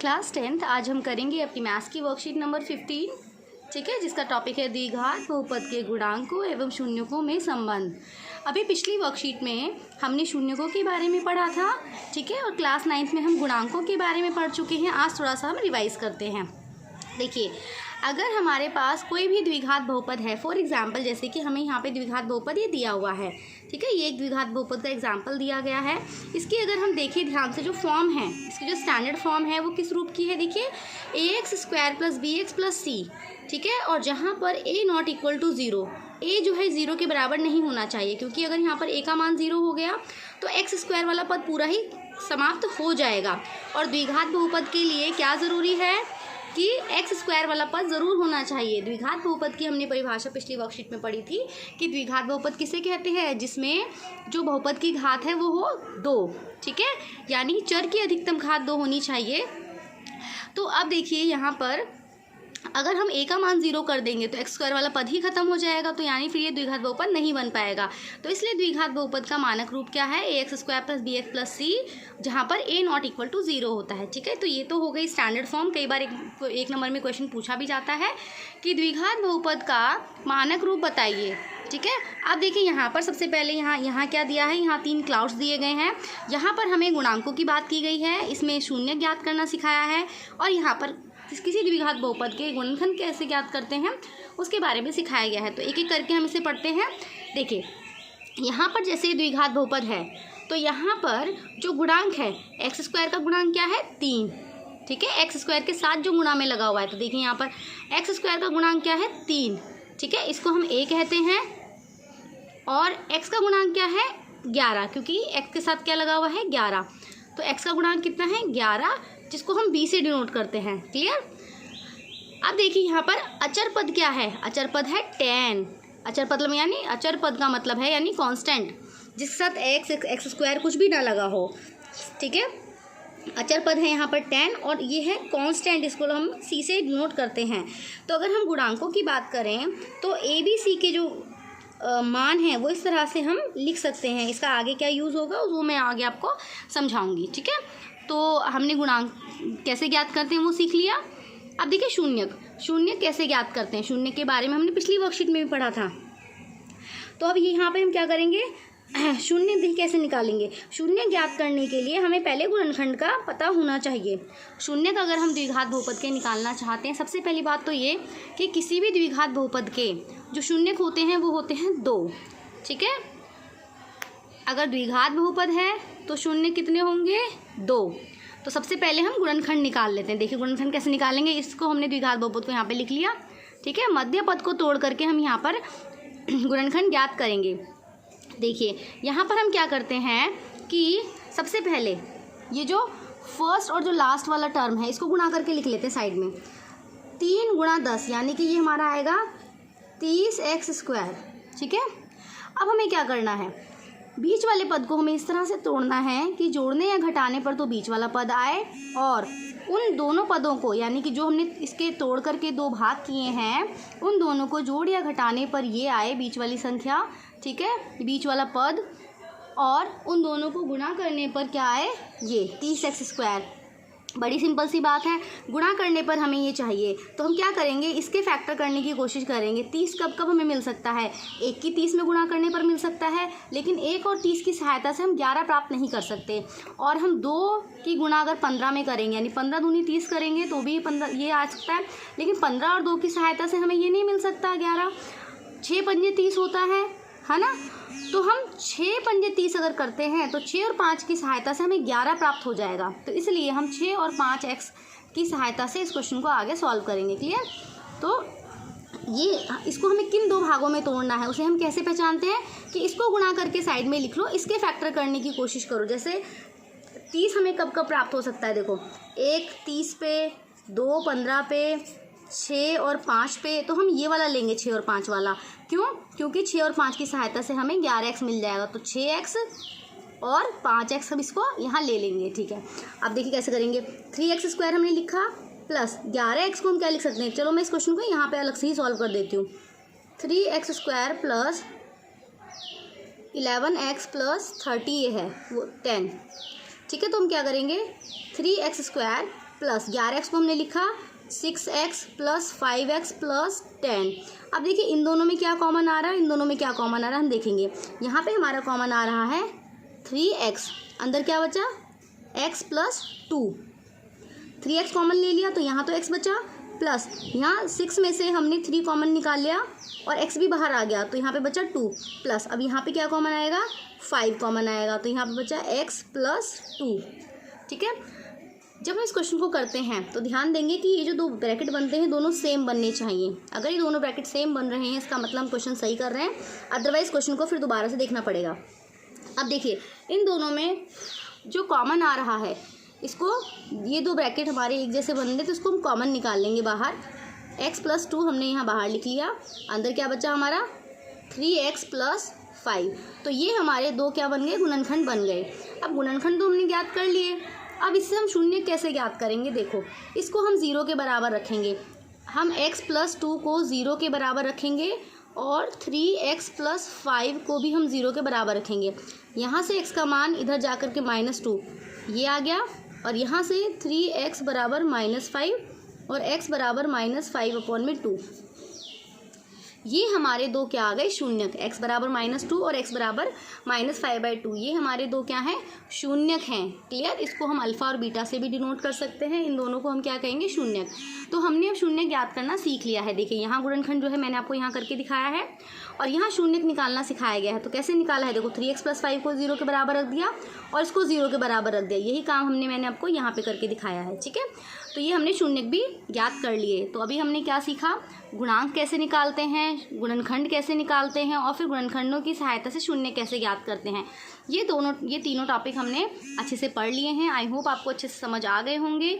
Class 10th आज हम करेंगे अपनी मैथ्स की वर्कशीट नंबर 15, ठीक है, जिसका टॉपिक है द्विघात बहुपद के गुणांकों एवं शून्यकों में संबंध। अभी पिछली वर्कशीट में हमने शून्यकों के बारे में पढ़ा था, ठीक है, और क्लास 9th में हम गुणांकों के बारे में पढ़ चुके हैं। आज थोड़ा सा हम रिवाइज करते हैं। देखिए, अगर हमारे पास कोई भी द्विघात बहुपद है, फॉर एग्जांपल जैसे कि हमें यहाँ पे द्विघात बहुपद ये दिया हुआ है, ठीक है, ये एक द्विघात बहुपद का एग्जांपल दिया गया है। इसकी अगर हम देखें ध्यान से, जो फॉर्म है, इसकी जो स्टैंडर्ड फॉर्म है वो किस रूप की है, देखिए ax² + bx + c, ठीक है, और जहाँ पर a not equal to 0, a जो है 0 के बराबर नहीं होना चाहिए, क्योंकि अगर यहाँ पर a का मान 0 हो गया तो x² वाला पद पूरा ही समाप्त हो जाएगा। और द्विघात बहुपद के लिए क्या ज़रूरी है कि x² वाला पद ज़रूर होना चाहिए। द्विघात बहुपद की हमने परिभाषा पिछली वर्कशीट में पढ़ी थी कि द्विघात बहुपद किसे कहते हैं, जिसमें जो बहुपद की घात है वो हो 2, ठीक है, यानी चर की अधिकतम घात 2 होनी चाहिए। तो अब देखिए यहाँ पर अगर हम a का मान 0 कर देंगे तो x² वाला पद ही खत्म हो जाएगा, तो यानी फिर ये द्विघात बहुपद नहीं बन पाएगा। तो इसलिए द्विघात बहुपद का मानक रूप क्या है, ax² + bx + c, जहाँ पर a नॉट इक्वल टू 0 होता है, ठीक है। तो ये तो हो गई स्टैंडर्ड फॉर्म। कई बार एक नंबर में क्वेश्चन पूछा भी जाता है कि द्विघात बहुपद का मानक रूप बताइए, ठीक है। अब देखिए यहाँ पर सबसे पहले यहाँ क्या दिया है, यहाँ 3 क्लाउड्स दिए गए हैं। यहाँ पर हमें गुणांकों की बात की गई है, इसमें शून्य ज्ञात करना सिखाया है, और यहाँ पर किसी द्विघात बहुपद के गुणनखंड कैसे ज्ञात करते हैं उसके बारे में सिखाया गया है। तो एक एक करके हम इसे पढ़ते हैं। देखिए यहाँ पर जैसे द्विघात बहुपद है तो यहाँ पर जो गुणांक है x² का गुणांक क्या है 3, ठीक है, x² के साथ जो गुणा में लगा हुआ है। तो देखिए यहाँ पर x² का गुणांक क्या है 3, ठीक है, इसको हम a कहते हैं, और x का गुणांक क्या है 11, क्योंकि x के साथ क्या लगा हुआ है 11। तो x का गुणांक कितना है 11, जिसको हम b से डिनोट करते हैं। क्लियर। अब देखिए यहाँ पर अचर पद क्या है, अचर पद है 10। अचर पद यानी अचर पद का मतलब है यानी कांस्टेंट, जिसके साथ x² कुछ भी ना लगा हो, ठीक है। अचर पद है यहाँ पर 10 और ये है कांस्टेंट, इसको हम c से डिनोट करते हैं। तो अगर हम गुणांकों की बात करें तो a b c के जो मान है वो इस तरह से हम लिख सकते हैं। इसका आगे क्या यूज़ होगा वो मैं आगे आपको समझाऊंगी, ठीक है। तो हमने गुणांक कैसे ज्ञात करते हैं वो सीख लिया। अब देखिए शून्य कैसे ज्ञात करते हैं, शून्य के बारे में हमने पिछली वर्कशीट में भी पढ़ा था। तो अब यहाँ पे हम क्या करेंगे, शून्य कैसे निकालेंगे। शून्य ज्ञात करने के लिए हमें पहले गुणनखंड का पता होना चाहिए। शून्य का अगर हम द्विघात बहुपद के निकालना चाहते हैं, सबसे पहली बात तो ये कि किसी भी द्विघात बहुपद के जो शून्य होते हैं वो होते हैं 2, ठीक है। अगर द्विघात बहुपद है तो शून्य कितने होंगे 2। तो सबसे पहले हम गुणनखंड निकाल लेते हैं। देखिए गुणनखंड कैसे निकालेंगे, इसको हमने द्विघात बहुपद को यहाँ पे लिख लिया, ठीक है। मध्य पद को तोड़ करके हम यहाँ पर गुणनखंड ज्ञात करेंगे। देखिए यहाँ पर हम क्या करते हैं कि सबसे पहले ये जो फर्स्ट और जो लास्ट वाला टर्म है इसको गुणा करके लिख लेते हैं साइड में। 3 × 10 यानी कि ये हमारा आएगा 30x², ठीक है। अब हमें क्या करना है, बीच वाले पद को हमें इस तरह से तोड़ना है कि जोड़ने या घटाने पर तो बीच वाला पद आए, और उन दोनों पदों को यानी कि जो हमने इसके तोड़ करके 2 भाग किए हैं उन दोनों को जोड़ या घटाने पर ये आए बीच वाली संख्या, ठीक है, बीच वाला पद, और उन दोनों को गुणा करने पर क्या आए ये 30x²। बड़ी सिंपल सी बात है, गुणा करने पर हमें ये चाहिए तो हम क्या करेंगे, इसके फैक्टर करने की कोशिश करेंगे। 30 कब हमें मिल सकता है, 1 की 30 में गुणा करने पर मिल सकता है, लेकिन 1 और 30 की सहायता से हम 11 प्राप्त नहीं कर सकते। और हम 2 की गुणा अगर 15 में करेंगे यानी 15 दूनी 30 करेंगे तो भी 15 ये आ सकता है, लेकिन 15 और 2 की सहायता से हमें ये नहीं मिल सकता 11। 6 पंजे 30 होता है ना। तो हम 6 पंजे 30 अगर करते हैं तो 6 और 5 की सहायता से हमें 11 प्राप्त हो जाएगा। तो इसलिए हम 6 और 5x की सहायता से इस क्वेश्चन को आगे सॉल्व करेंगे। क्लियर। तो ये इसको हमें किन 2 भागों में तोड़ना है उसे हम कैसे पहचानते हैं कि इसको गुणा करके साइड में लिख लो, इसके फैक्टर करने की कोशिश करो। जैसे 30 हमें कब प्राप्त हो सकता है, देखो 1 30 पे, 2 15 पे, 6 और 5 पे, तो हम ये वाला लेंगे 6 और 5 वाला। क्यों, क्योंकि 6 और 5 की सहायता से हमें 11x मिल जाएगा। तो 6x और 5x हम इसको यहाँ ले लेंगे, ठीक है। अब देखिए कैसे करेंगे, 3x² हमने लिखा प्लस 11x को हम क्या लिख सकते हैं, चलो मैं इस क्वेश्चन को यहाँ पे अलग से ही सॉल्व कर देती हूँ। 3x² प्लस 11x प्लस 30 ये है वो 10, ठीक है। तो हम क्या करेंगे 3x² प्लस 11x को हमने लिखा 6x प्लस 5x प्लस 10। अब देखिए इन दोनों में क्या कॉमन आ रहा है, इन दोनों में क्या कॉमन आ रहा है हम देखेंगे। यहाँ पे हमारा कॉमन आ रहा है 3x, अंदर क्या बचा x प्लस 2, 3x कॉमन ले लिया तो यहाँ तो x बचा, प्लस यहाँ 6 में से हमने 3 कॉमन निकाल लिया और x भी बाहर आ गया तो यहाँ पे बचा 2, प्लस अब यहाँ पे क्या कॉमन आएगा 5 कॉमन आएगा तो यहाँ पे बचा x प्लस 2। ठीक है, जब हम इस क्वेश्चन को करते हैं तो ध्यान देंगे कि ये जो दो ब्रैकेट बनते हैं दोनों सेम बनने चाहिए। अगर ये दोनों ब्रैकेट सेम बन रहे हैं इसका मतलब हम क्वेश्चन सही कर रहे हैं, अदरवाइज क्वेश्चन को फिर दोबारा से देखना पड़ेगा। अब देखिए इन दोनों में जो कॉमन आ रहा है इसको, ये दो ब्रैकेट हमारे एक जैसे बन रहे तो इसको हम कॉमन निकाल लेंगे बाहर। x प्लस 2 हमने यहाँ बाहर लिख लिया, अंदर क्या बचा हमारा 3x प्लस 5। तो ये हमारे दो क्या बन गए, गुणनखंड बन गए। अब गुणनखंड तो हमने ज्ञात कर लिए, अब इससे हम शून्य कैसे ज्ञात करेंगे। देखो इसको हम 0 के बराबर रखेंगे, हम x प्लस 2 को 0 के बराबर रखेंगे और 3x प्लस 5 को भी हम 0 के बराबर रखेंगे। यहाँ से x का मान इधर जा कर के -2 ये आ गया और यहाँ से 3x बराबर -5 और x बराबर -5/2। ये हमारे दो क्या आ गए शून्यक, x बराबर -2 और x बराबर -5/2। ये हमारे दो क्या हैं, शून्यक हैं। क्लियर, इसको हम अल्फ़ा और बीटा से भी डिनोट कर सकते हैं, इन दोनों को हम क्या कहेंगे, शून्यक। तो हमने अब शून्यक ज्ञात करना सीख लिया है। देखिए यहाँ गुणनखंड जो है मैंने आपको यहाँ करके दिखाया है और यहाँ शून्यक निकालना सिखाया गया है। तो कैसे निकाला है, देखो 3x प्लस 5 को 0 के बराबर रख दिया और इसको 0 के बराबर रख दिया। यही काम मैंने आपको यहाँ पे करके दिखाया है। ठीक है, तो ये हमने शून्यक भी ज्ञात कर लिए। तो अभी हमने क्या सीखा, गुणांक कैसे निकालते हैं, गुणनखंड कैसे निकालते हैं और फिर गुणनखंडों की सहायता से शून्य कैसे ज्ञात करते हैं। ये तीनों टॉपिक हमने अच्छे से पढ़ लिए हैं। आई होप आपको अच्छे से समझ आ गए होंगे।